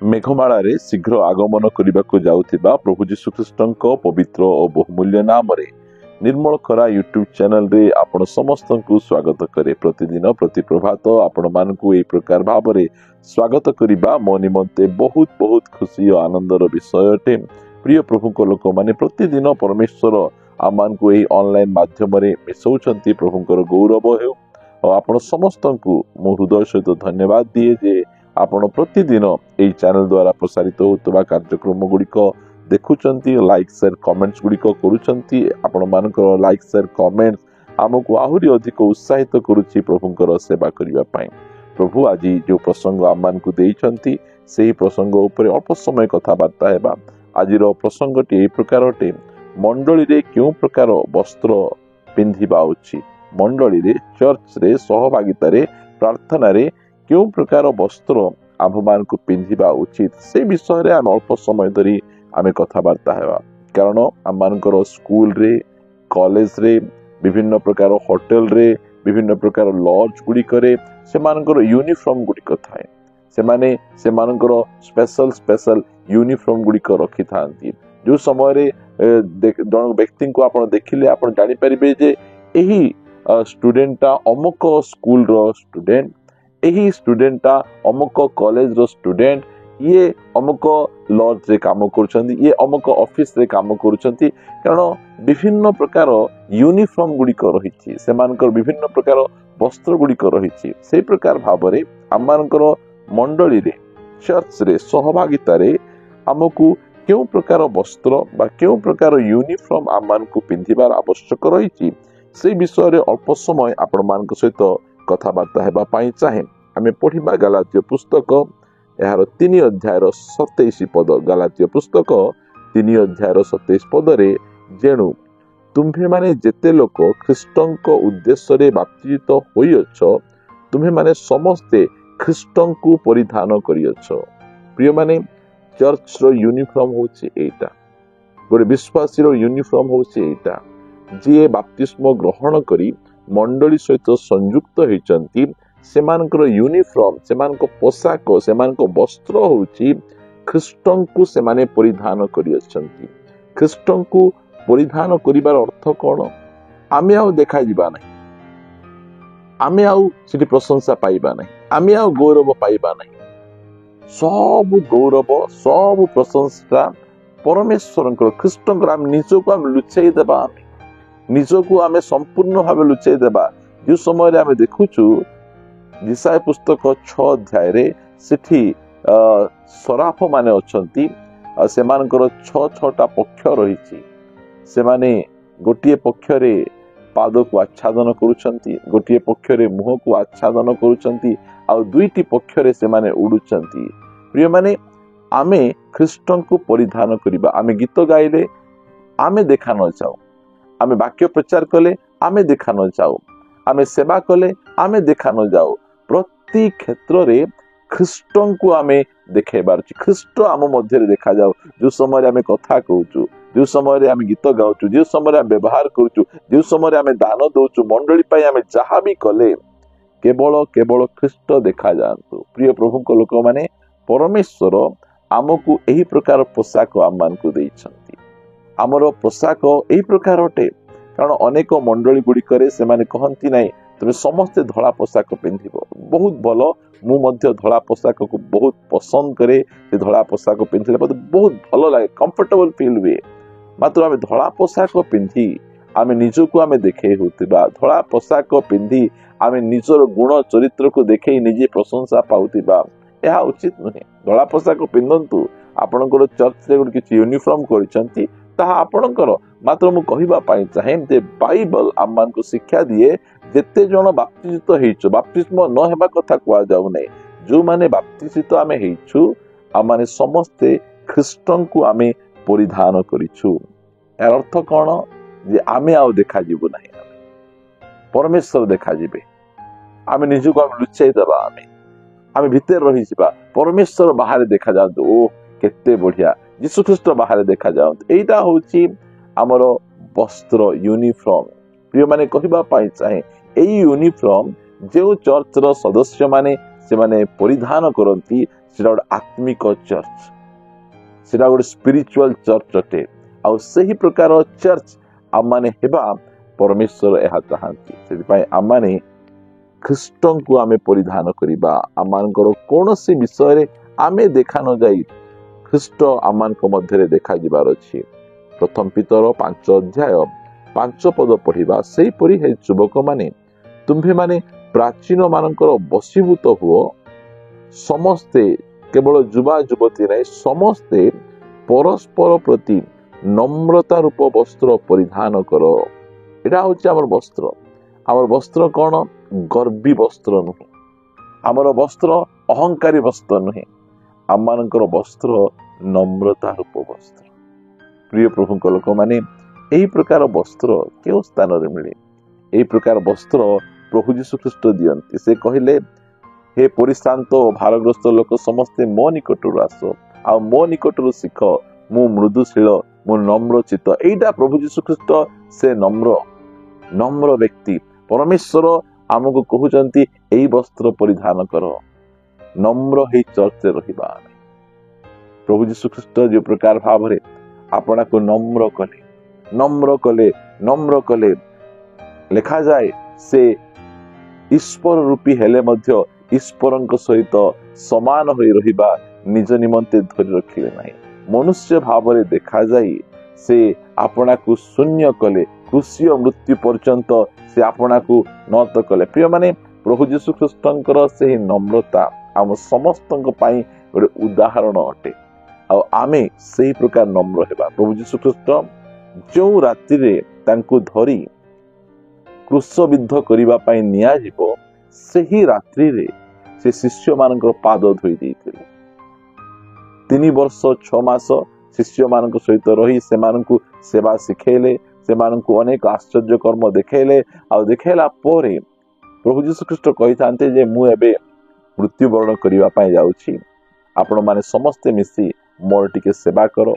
मेघमाळारे शीघ्र आगमन करने जाउथिबा प्रभु जीशु ख्रीष्टଙ୍କ पवित्र और बहुमूल्य नाम रे निर्मल खरा यूट्यूब चैनल रे आपण समस्त को स्वागत करे। प्रतिदिन प्रति प्रभात आपण मानकु ए प्रकार भाव रे स्वागत करिबा मो निमंते बहुत बहुत खुशी और आनंदर विषय अटे। प्रिय प्रभु को लोक माने प्रतिदिन परमेश्वर आमानकु ए ऑनलाइन माध्यम रे मिसौछंती प्रभुଙ୍କର गौरव हेउ और आपण समस्त को मो हृदय सहित धन्यवाद दिए जे आपण प्रतिदिन एई चैनल द्वारा प्रसारित होतबा कार्यक्रम गुड़िक देखुचंती, लाइक शेयर कमेंट्स गुड़िक करूचंती। आपण मानकर लाइक शेयर कमेंट्स आमको आहुरी अधिक उत्साहित करूची प्रभुଙ୍କର सेवा करिवा पई। प्रभु आज जो प्रसंग आमान को देइचंती सेही प्रसंग उपरे अल्प समय कथाबार्ता हेबा। आजिर प्रसंगटी एई प्रकार अटे, मंडली रे क्यों प्रकार वस्त्र पिंधिबा उचित, मंडली रे चर्च रे सहभागिता रे प्रार्थना रे क्यों प्रकार वस्त्र आम्भमान को पिंधिबा उचित से विषय रे आम अल्प समय धरी आमे कथाबार्ता हेबा। कारण आममानकर स्कूल रे कॉलेज रे विभिन्न प्रकार होटल रे विभिन्न प्रकार लॉज गुड़िक सेमानकर यूनिफॉर्म गुड़िक थाए। सेमाने सेमानकर स्पेशल स्पेशल यूनिफॉर्म गुड़िक रखि थांती। जो समय रे जन व्यक्ति को आपण देखिले आपण जानि परिबे जे एही स्टूडेंटा अमुक स्कूल रो स्टूडेंट, एही स्टूडेंटा अमुक कॉलेज रो स्टूडेंट, ये अमुक लॉज रे काम करूछंती, ये अमुक ऑफिस रे काम करूछंती। कारण विभिन्न प्रकार यूनिफॉर्म गुड़िक रहिछि, सेमानकर विभिन्न प्रकार वस्त्र गुड़िक रहिछि। से प्रकार भाबरे आमानकर मंडली रे चर्च रे सहभागिता रे हमकु क्यों प्रकार वस्त्र बा क्यों प्रकार यूनिफॉर्म आमान को पिंधिबार आवश्यक रहिछि से विषय रे अल्प समय आपण मानक सहित कथाबार्ता हेबा पाई चाहे। आमे पढ़िबा गलातीय पुस्तक यार 3 अध्याय 27 पद। गलातीय पुस्तक 3 अध्याय 27 पद रे, जेणु तुम्हे माने जेते लोक ख्रीष्टଙ୍କ उद्देश्य रे बाप्तिजित होइअछ तुम्हे माने समस्ते ख्रीष्टଙ୍କୁ परिधान करिअछ। प्रिय माने चर्च रो यूनिफॉर्म होछि एटा, गोटे विश्वासी रो यूनिफॉर्म होछि एटा। जे बाप्तिस्म ग्रहण करी मंडली सहित संयुक्त होइचंती सेमानकर यूनिफॉर्म, सेमानक पोशाक, सेमानक वस्त्र होछि ख्रीष्टଙ୍କୁ सेमाने परिधान करिअछंती। ख्रीष्टଙ୍କୁ परिधान करिबार अर्थ कोन? आमे आउ देखा जिबा नै, आमे आउ सिटी प्रशंसा पाइबा नै, आमे आउ गौरव पाइबा नै। सब गौरव सब प्रशंसा परमेश्वरଙ୍କର, ख्रीष्टଙ୍କର आम निजको आम लुचेई देबा, निजको आमे संपूर्ण भाव लुचेई देबा। जो समय आमे देखुछु जिसाय पुस्तक 6 अध्याय रे सेठी सराफ माने अछंती, सेमानकर 6टा पक्ष रहिछि। सेमाने गोटिए पक्ष रे पाद को आच्छादन करूछंती, गोटिए पक्ष रे मुह को आच्छादन करूछंती, आ दुईटी पक्ष रे सेमाने उडुछंती। प्रिय माने आमे ख्रीष्टन को परिधान करिबा। आमे गीत गाइले आमे देखा न जाऊ, आमे वाक्य प्रचार कले आमे देखा न जाऊ, आमे सेवा कले आमे देखा न जाऊ। प्रति क्षेत्र रे ख्रीष्टन को आमे देखेबार छी, ख्रीष्ट आम मध्य रे देखा जाऊ। जो समय आमे कथा कहूचु, जो समय आमे गीत गाउचु, जो समय आमे व्यवहार करूचु, जो समय आमे दान दउचु, मंडली पई आमे जहा भी कले केवल केवल ख्रीष्ट देखा जातु। प्रिय प्रभु को लोक माने परमेश्वर आमको एही प्रकार पोशाक आमान को देइछंती। आमर पोशाक एही प्रकार अटे। कारण अनेक मंडली गुड़िक से माने कहती नाई तुम समस्ते धड़ा पोशाक पिंधिब, बहुत भल, मु मध्य धड़ा पोशाक को बहुत पसंद करे। से धड़ा पोशाक पिंधिले मते बहुत भल लागे, कंफर्टेबल फील हुए। मात्र आमे धड़ा पोशाक पिंधि आमे निजको आमे देखे होतिबा, धड़ा पोशाक पिंधि आमे निजर गुण चरित्र को देखे निजे प्रशंसा पाउतिबा, यह उचित नुहे। धड़ा पोशाक पिंधंतु, आपणकर चर्च रे किछि यूनिफॉर्म करिसंती ताहा आपणकर। मात्र मु कहिबा पाई चाहे जे बाइबल आमान को शिक्षा दिए जेते जण बाप्तिजित हेइछु, बाप्तिस्म न हेबा कथा कुआ जाउ नै, जो माने बाप्तिजित आमे हेइछु आमाने समस्ते ख्रीष्टन को आमे परिधान करिछु। यार अर्थ कोन? जे आमे आउ देखा जिबु नै, परमेश्वर देखा जिबे। आमे निजको आमे लुचेई देबा, आमे भीतर रहि जिबा, परमेश्वर बाहर देखा जांतु। ओ केते बढ़िया, यीशु ख्रीष्ट बाहर देखा जांतु। एइटा होची हमर वस्त्र यूनिफॉर्म। प्रिय माने कहिबा पाई चाहे एई यूनिफॉर्म जो चर्च रो सदस्य माने ସେମାନେ ପରିଧାନ କରନ୍ତି ସେଟା ଗୋଟେ ଆତ୍ମିକ ଚର୍ଚ୍ଚ, ସେଟା ଗୋଟେ ସ୍ପିରିଚୁଆଲ ଚର୍ଚ୍ଚ ଅଟେ। ଆଉ ସେହି ପ୍ରକାର ଚର୍ଚ୍ଚ ଆମମାନେ ହେବା ପରମେଶ୍ୱର ଏହା ଚାହାନ୍ତି। ସେଥିପାଇଁ ଆମମାନେ ଖ୍ରୀଷ୍ଟଙ୍କୁ ଆମେ ପରିଧାନ କରିବା। ଆମମାନଙ୍କର କୌଣସି ବିଷୟରେ ଆମେ ଦେଖା ନ ଯାଇ ଖ୍ରୀଷ୍ଟ ଆମମାନଙ୍କ ମଧ୍ୟରେ ଦେଖାଯିବାର ଅଛି। ପ୍ରଥମ ପିତର 5 ଅଧ୍ୟାୟ 5 ପଦ ପଢିବା, ସେହିପରି ହେ ଯୁବକମାନେ ତୁମ୍ଭେମାନେ ପ୍ରାଚୀନ ମାନଙ୍କର ବଶୀଭୂତ ହୁଅ, ସମସ୍ତେ, କେବଳ ଯୁବା ଯୁବତୀ ନାହିଁ, ସମସ୍ତେ ପରସ୍ପର ପ୍ରତି ନମ୍ରତା ରୂପ ବସ୍ତ୍ର ପରିଧାନ କର। ଏଇଟା ହଉଛି ଆମର ବସ୍ତ୍ର। ଆମର ବସ୍ତ୍ର କଣ? ଗର୍ବୀ ବସ୍ତ୍ର ନୁହେଁ, ଆମର ବସ୍ତ୍ର ଅହଙ୍କାରୀ ବସ୍ତ୍ର ନୁହେଁ, ଆମମାନଙ୍କର ବସ୍ତ୍ର ନମ୍ରତା ରୂପ ବସ୍ତ୍ର। ପ୍ରିୟ ପ୍ରଭୁଙ୍କ ଲୋକମାନେ, ଏହି ପ୍ରକାର ବସ୍ତ୍ର କେଉଁ ସ୍ଥାନରେ ମିଳେ? ଏହି ପ୍ରକାର ବସ୍ତ୍ର ପ୍ରଭୁ ଯୀଶୁ ଖ୍ରୀଷ୍ଟ ଦିଅନ୍ତି। ସେ କହିଲେ, ହେ ପରିଶ୍ରାନ୍ତ ଓ ଭାରଗ୍ରସ୍ତ ଲୋକ ସମସ୍ତେ ମୋ ନିକଟରୁ ଆସ, ଆଉ ମୋ ନିକଟରୁ ଶିଖ, ମୁଁ ମୃଦୁଶୀଳ, ମୁଁ ନମ୍ର ଚିତ୍ତ। ଏଇଟା ପ୍ରଭୁ ଯୀଶୁ ଖ୍ରୀଷ୍ଟ, ସେ ନମ୍ର ବ୍ୟକ୍ତି। ପରମେଶ୍ୱର ଆମକୁ କହୁଛନ୍ତି ଏଇ ବସ୍ତ୍ର ପରିଧାନ କର, ନମ୍ର ହେଇ ଚର୍ଚ୍ଚରେ ରହିବା। ଆମେ ପ୍ରଭୁ ଯୀଶୁ ଖ୍ରୀଷ୍ଟ ଯେଉଁ ପ୍ରକାର ଭାବରେ ଆପଣଙ୍କୁ ନମ୍ର କଲେ ଲେଖାଯାଏ, ସେ ଈଶ୍ୱର ରୂପୀ ହେଲେ ମଧ୍ୟ ଈଶ୍ୱରଙ୍କ ସହିତ ସମାନ ହୋଇ ରହିବା ନିଜ ନିମନ୍ତେ ଧରି ରଖିଲେ ନାହିଁ। ମନୁଷ୍ୟ ଭାବରେ ଦେଖାଯାଇ ସେ ଆପଣାକୁ ଶୂନ୍ୟ କଲେ, କୃଷିୟ ମୃତ୍ୟୁ ପର୍ଯ୍ୟନ୍ତ ସେ ଆପଣାକୁ নত କଲେ। ପ୍ରିୟମାନେ, ପ୍ରଭୁ ଯୀଶୁ ଖ୍ରୀଷ୍ଟଙ୍କର ସେହି ନମ୍ରତା ଆମ ସମସ୍ତଙ୍କ ପାଇଁ ଗୋଟେ ଉଦାହରଣ ଅଟେ। ଆଉ ଆମେ ସେହି ପ୍ରକାର ନମ୍ର ହେବା। ପ୍ରଭୁ ଯୀଶୁ ଖ୍ରୀଷ୍ଟ ଯେଉଁ ରାତିରେ ତାଙ୍କୁ ଧରି କ୍ରୁଶବିଦ୍ଧ କରିବା ପାଇଁ ନିଆଯିବ, ସେହି ରାତ୍ରିରେ ସେ ଶିଷ୍ୟମାନଙ୍କର ପାଦ ଧୋଇ ଦେଇଥିଲେ। 3 ବର୍ଷ 6 ମାସ ଶିଷ୍ୟମାନଙ୍କ ସହିତ ରହି ସେମାନଙ୍କୁ ସେବା ଶିଖେଇଲେ, ସେମାନଙ୍କୁ ଅନେକ ଆଶ୍ଚର୍ଯ୍ୟ କର୍ମ ଦେଖେଇଲେ। ଆଉ ଦେଖେଇଲା ପରେ ପ୍ରଭୁ ଯୀଶୁ ଖ୍ରୀଷ୍ଟ କହିଥାନ୍ତେ ଯେ ମୁଁ ଏବେ ମୃତ୍ୟୁବରଣ କରିବା ପାଇଁ ଯାଉଛି, ଆପଣମାନେ ସମସ୍ତେ ମିଶି ମୋର ଟିକେ ସେବା କର,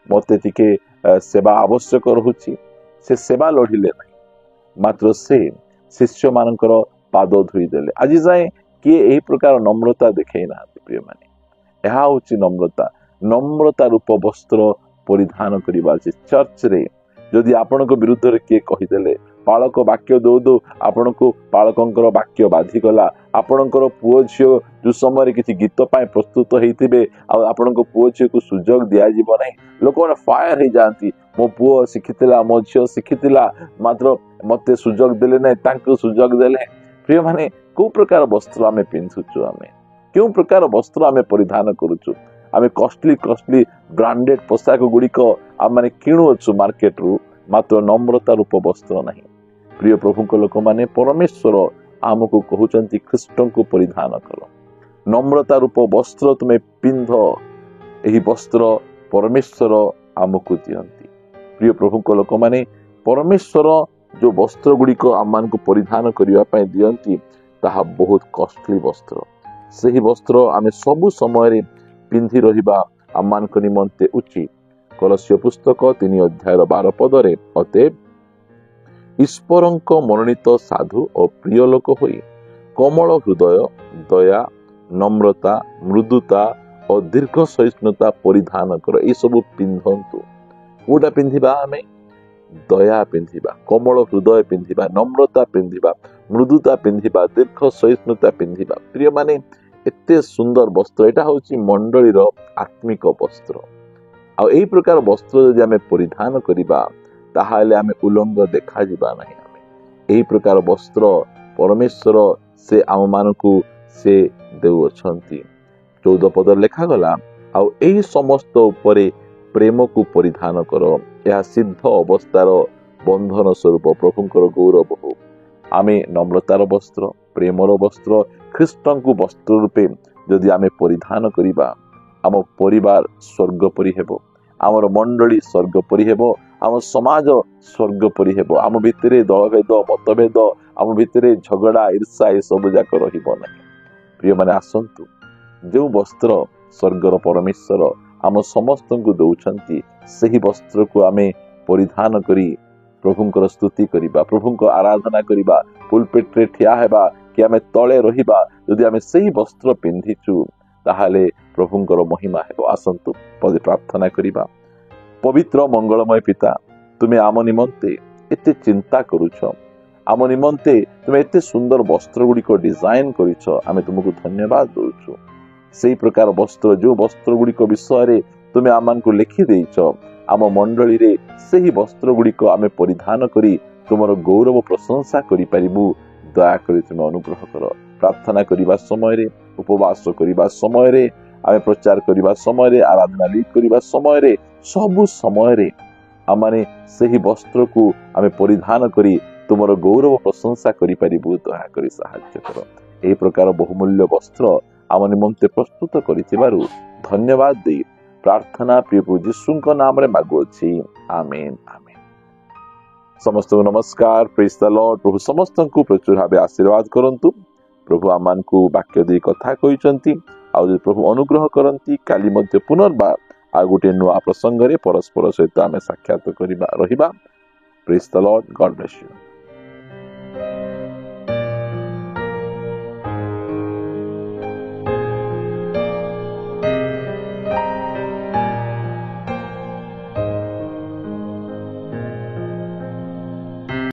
ମୋତେ ଟିକେ ସେବା ଆବଶ୍ୟକ ରହୁଛି। ସେ ସେବା ଲଢିଲେ ନାହିଁ, ମାତ୍ର ସେ ଶିଷ୍ୟମାନଙ୍କର ପାଦ ଧୋଇଦେଲେ। ଆଜି ଯାଏଁ କିଏ ଏହି ପ୍ରକାର ନମ୍ରତା ଦେଖେଇ ନାହାନ୍ତି। ପ୍ରିୟମାନେ, ଏହା ହଉଛି ନମ୍ରତା ରୂପ ବସ୍ତ୍ର ପରିଧାନ କରିବା ଅଛି। ଚର୍ଚ୍ଚରେ ଯଦି ଆପଣଙ୍କ ବିରୁଦ୍ଧରେ କିଏ କହିଦେଲେ, ପାଳକ ବାକ୍ୟ ଦଉ ଆପଣଙ୍କୁ ପାଳକଙ୍କର ବାକ୍ୟ ବାଧିଗଲା, ଆପଣଙ୍କର ପୁଅ ଝିଅ ଯୋଉ ସମୟରେ କିଛି ଗୀତ ପାଇଁ ପ୍ରସ୍ତୁତ ହେଇଥିବେ ଆଉ ଆପଣଙ୍କ ପୁଅ ଝିଅକୁ ସୁଯୋଗ ଦିଆଯିବ ନାହିଁ, ଲୋକମାନେ ଫାୟାର ହେଇଯାଆନ୍ତି। ମୋ ପୁଅ ଶିଖିଥିଲା, ମୋ ଝିଅ ଶିଖିଥିଲା, ମାତ୍ର ମତେ ସୁଯୋଗ ଦେଲେ ନାହିଁ, ତାଙ୍କୁ ସୁଯୋଗ ଦେଲେ। ପ୍ରିୟମାନେ, କୋଉ ପ୍ରକାର ବସ୍ତ୍ର ଆମେ ପିନ୍ଧୁଛୁ? ଆମେ କେଉଁ ପ୍ରକାର ବସ୍ତ୍ର ଆମେ ପରିଧାନ କରୁଛୁ? ଆମେ କଷ୍ଟଲି ବ୍ରାଣ୍ଡେଡ ପୋଷାକ ଗୁଡ଼ିକ ଆମେ କିଣୁଅଛୁ ମାର୍କେଟରୁ, ମାତ୍ର ନମ୍ରତା ରୂପ ବସ୍ତ୍ର ନାହିଁ। ପ୍ରିୟ ପ୍ରଭୁଙ୍କ ଲୋକମାନେ, ପରମେଶ୍ୱର ଆମକୁ କହୁଛନ୍ତି ଖ୍ରୀଷ୍ଟଙ୍କୁ ପରିଧାନ କର, ନମ୍ରତା ରୂପ ବସ୍ତ୍ର ତୁମେ ପିନ୍ଧ। ଏହି ବସ୍ତ୍ର ପରମେଶ୍ୱର ଆମକୁ ଦିଅନ୍ତି। ପ୍ରିୟ ପ୍ରଭୁଙ୍କ ଲୋକମାନେ, ପରମେଶ୍ୱର ଯୋଉ ବସ୍ତ୍ର ଗୁଡ଼ିକ ଆମମାନଙ୍କୁ ପରିଧାନ କରିବା ପାଇଁ ଦିଅନ୍ତି, ତାହା ବହୁତ କଷ୍ଟଲି ବସ୍ତ୍ର। ସେହି ବସ୍ତ୍ର ଆମେ ସବୁ ସମୟରେ ପିନ୍ଧି ରହିବା ଆମମାନଙ୍କ ନିମନ୍ତେ ଉଚିତ। କଲସ୍ୟ ପୁସ୍ତକ 3 ଅଧ୍ୟାୟର 12 ପଦରେ, ଅତଏବ ଈଶ୍ୱରଙ୍କ ମନୋନୀତ ସାଧୁ ଓ ପ୍ରିୟ ଲୋକ ହୋଇ କୋମଳ ହୃଦୟ, ଦୟା, ନମ୍ରତା, ମୃଦୁତା ଓ ଦୀର୍ଘ ସହିଷ୍ଣୁତା ପରିଧାନ କର। ଏସବୁ ପିନ୍ଧନ୍ତୁ। କୋଉଟା ପିନ୍ଧିବା? ଆମେ ଦୟା ପିନ୍ଧିବା, କୋମଳ ହୃଦୟ ପିନ୍ଧିବା, ନମ୍ରତା ପିନ୍ଧିବା, ମୃଦୁତା ପିନ୍ଧିବା, ଦୀର୍ଘ ସହିଷ୍ଣୁତା ପିନ୍ଧିବା। ପ୍ରିୟମାନେ, ଏତେ ସୁନ୍ଦର ବସ୍ତ୍ର, ଏଇଟା ହଉଛି ମଣ୍ଡଳୀର ଆତ୍ମିକ ବସ୍ତ୍ର। ଆଉ ଏହି ପ୍ରକାର ବସ୍ତ୍ର ଯଦି ଆମେ ପରିଧାନ କରିବା, ତାହେଲେ ଆମେ ଉଲଙ୍ଗ ଦେଖାଯିବା ନାହିଁ। ଆମେ ଏହି ପ୍ରକାର ବସ୍ତ୍ର ପରମେଶ୍ୱର ସେ ଆମମାନଙ୍କୁ ସେ ଦେଉଅଛନ୍ତି। 14 ପଦରେ ଲେଖାଗଲା, ଆଉ ଏହି ସମସ୍ତ ଉପରେ ପ୍ରେମକୁ ପରିଧାନ କର, ଏହା ସିଦ୍ଧ ଅବସ୍ଥାର ବନ୍ଧନ ସ୍ୱରୂପ ପ୍ରଭୁଙ୍କର ଗୌରବ ହଉ। ଆମେ ନମ୍ରତାର ବସ୍ତ୍ର, ପ୍ରେମର ବସ୍ତ୍ର, ଖ୍ରୀଷ୍ଟଙ୍କୁ ବସ୍ତ୍ର ରୂପେ ଯଦି ଆମେ ପରିଧାନ କରିବା, ଆମ ପରିବାର ସ୍ୱର୍ଗ ପରି ହେବ, ଆମର ମଣ୍ଡଳୀ ସ୍ୱର୍ଗ ପରି ହେବ, ଆମ ସମାଜ ସ୍ୱର୍ଗ ପରି ହେବ। ଆମ ଭିତରେ ଦଳଭେଦ, ମତଭେଦ, ଆମ ଭିତରେ ଝଗଡା, ଈର୍ଷା ଏସବୁ ଯାକ ରହିବ ନାହିଁ। ପ୍ରିୟମାନେ, ଆସନ୍ତୁ, ଯେଉଁ ବସ୍ତ୍ର ସ୍ୱର୍ଗର ପରମେଶ୍ୱର ଆମ ସମସ୍ତଙ୍କୁ ଦଉଛନ୍ତି, ସେହି ବସ୍ତ୍ରକୁ ଆମେ ପରିଧାନ କରି प्रभुंकर स्तुति करिबा प्रभुंकर आराधना करिबा पुलपिट रे ठिया हेबा कि आमे तळे रहिबा यदि आमे सही वस्त्र पिंधिचु ताहाले प्रभुंकर महिमा हेबो। आसंतु पदे प्रार्थना करिबा। पवित्र मंगलमय पिता तुमे आम निमंते एते चिंता करूछ आम निमंते तुमे एते सुंदर वस्त्र गुड़िक डिजाइन करिछ आमे तुमको धन्यवाद दउछु। सेही प्रकार वस्त्र जो वस्त्र गुड़िक विषय तुमे आमानकु लिखि देइछ आम मंडली रे सेही वस्त्र गुड़िक आमे परिधान करी तुमर गौरव प्रशंसा करि परिबु। दया करी तुमे अनुग्रह कर। प्रार्थना करिबा समय रे उपवास करिबा समय रे आमे प्रचार करिबा समय रे आराधना लीड करिबा समय रे सबु समय रे आमाने सेही वस्त्र को आमे परिधान करी तुमर गौरव प्रशंसा करि परिबु। दया करी सहायता कर। एही प्रकार बहुमूल्य वस्त्र आम निमंते प्रस्तुत करिथिबारु धन्यवाद दे प्रार्थना प्रिय प्रभु यीशुଙ୍କ नामରେ मागुअछि। आमेन आमेन। समस्त नमस्कार। Praise the Lord. प्रभु समस्त को प्रचुर भाव आशीर्वाद करंतु। प्रभु आमान को वाक्य दे कथा कहिसंती आ प्रभु अनुग्रह करंती काली मध्य पुनर्बार आ गोटे नुआ प्रसंग रे परस्पर सहित आमे साक्षात करिबा रहिबा। Praise the Lord. God bless you.